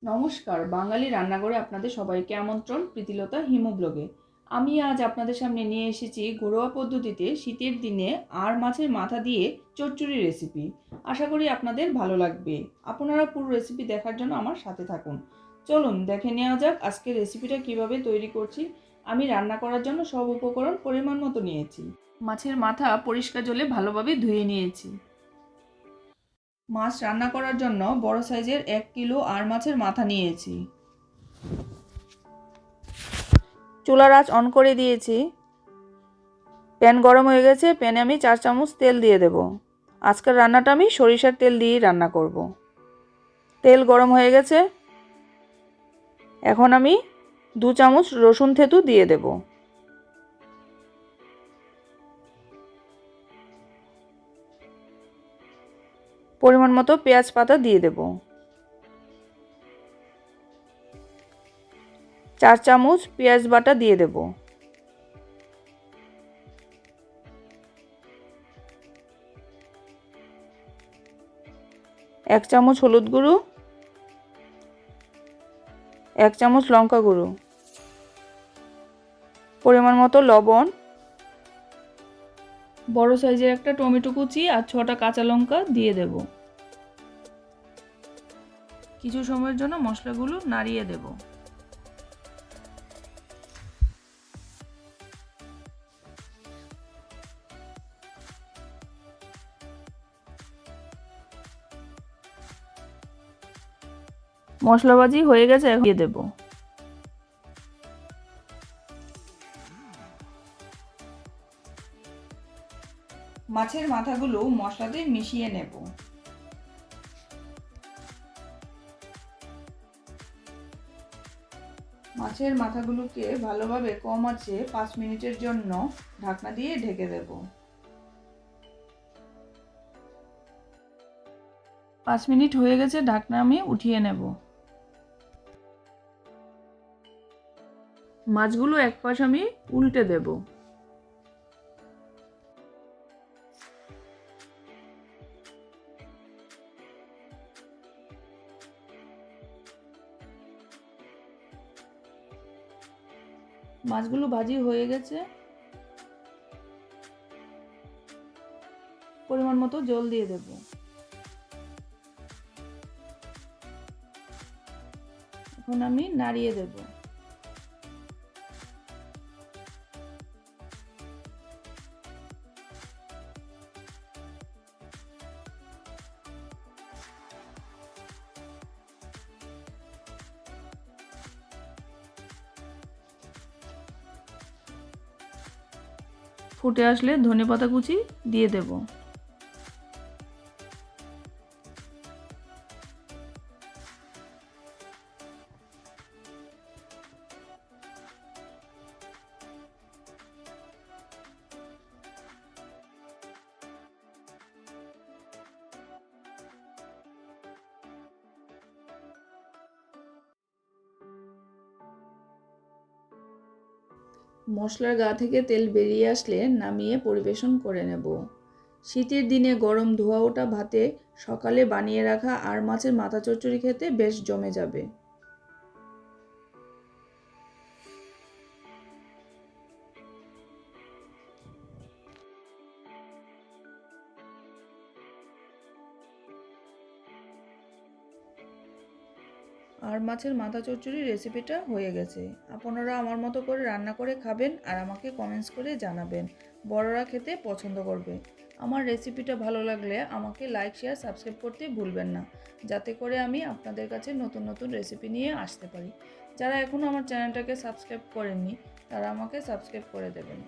নমস্কার, বাঙালি রান্নাঘরে আপনাদের সবাইকে আমন্ত্রণ। প্রীতিলতা হিমু ব্লগে। আমি আজ আপনাদের সামনে নিয়ে এসেছি ঘরোয়া পদ্ধতিতে শীতের দিনে আর মাছের মাথা দিয়ে চচ্চড়ি রেসিপি। আশা করি আপনাদের ভালো লাগবে। আপনারা পুরো রেসিপি দেখার জন্য আমার সাথে থাকুন। চলুন দেখে নেওয়া যাক আজকে রেসিপিটা কিভাবে তৈরি করছি। আমি রান্না করার জন্য সব উপকরণ পরিমাণ মতো নিয়েছি। মাছের মাথা পরিষ্কার জলে ভালোভাবে ধুয়ে নিয়েছি। মাছ রান্না করার জন্য বড় সাইজের 1 কিলো আর মাছের মাথা নিয়েছি। চুলার আঁচ অন করে দিয়েছি। প্যান গরম হয়ে গেছে, প্যানে আমি 4 চামচ তেল দিয়ে দেব। আজকের রান্নাটা আমি সরিষার তেল দিয়েই রান্না করব। তেল গরম হয়ে গেছে, এখন আমি 2 চামচ রসুন থেতু দিয়ে দেব। পরিমাণ মতো পেঁয়াজ পাতা দিয়ে দেব। 4 চামচ পেঁয়াজ বাটা দিয়ে দেব। 1 চামচ হলুদ গুঁড়ো, 1 চামচ লঙ্কা গুঁড়ো, পরিমাণ মতো লবণ, বড় সাইজের একটা টমেটো কুচি আর 6টা কাঁচা লঙ্কা দিয়ে দেব। কিছু সময়ের জন্য মশলাগুলো নাড়িয়ে দেব। মশলা ভাজি হয়ে গেছে, এখন দিয়ে দেব। মাছের মাথাগুলো মশলাতে মিশিয়ে নেব। মাছের মাথাগুলোকে ভালোভাবে কম আঁচে 5 মিনিটের জন্য ঢাকনা দিয়ে ঢেকে দেব। 5 মিনিট হয়ে গেছে, ঢাকনা আমি উঠিয়ে নেব। মাছগুলো এক পাশ আমি উল্টে দেব। মাছগুলো ভাজি হয়ে গেছে, পরিমাণ মতো জল দিয়ে দেব। এখন আমি নাড়িয়ে দেব। ফুটে আসলে ধনেপাতা কুচি দিয়ে দেব। মশলার গা থেকে তেল বেরিয়ে আসলে নামিয়ে পরিবেশন করে নেব। শীতের দিনে গরম ধোয়া ওঠা ভাতে সকালে বানিয়ে রাখা আর মাছের মাথা চচ্চড়ি খেতে বেশ জমে যাবে। আর মাছের মাথা চচ্চড়ি রেসিপিটা হয়ে গেছে। আপনারা আমার মতো করে রান্না করে খাবেন আর আমাকে কমেন্টস করে জানাবেন। বড়রা খেতে পছন্দ করবে। আমার রেসিপিটা ভালো লাগলে আমাকে লাইক, শেয়ার, সাবস্ক্রাইব করতে ভুলবেন না, যাতে করে আমি আপনাদের কাছে নতুন নতুন রেসিপি নিয়ে আসতে পারি। যারা এখনও আমার চ্যানেলটাকে সাবস্ক্রাইব করেননি তারা আমাকে সাবস্ক্রাইব করে দেবেন।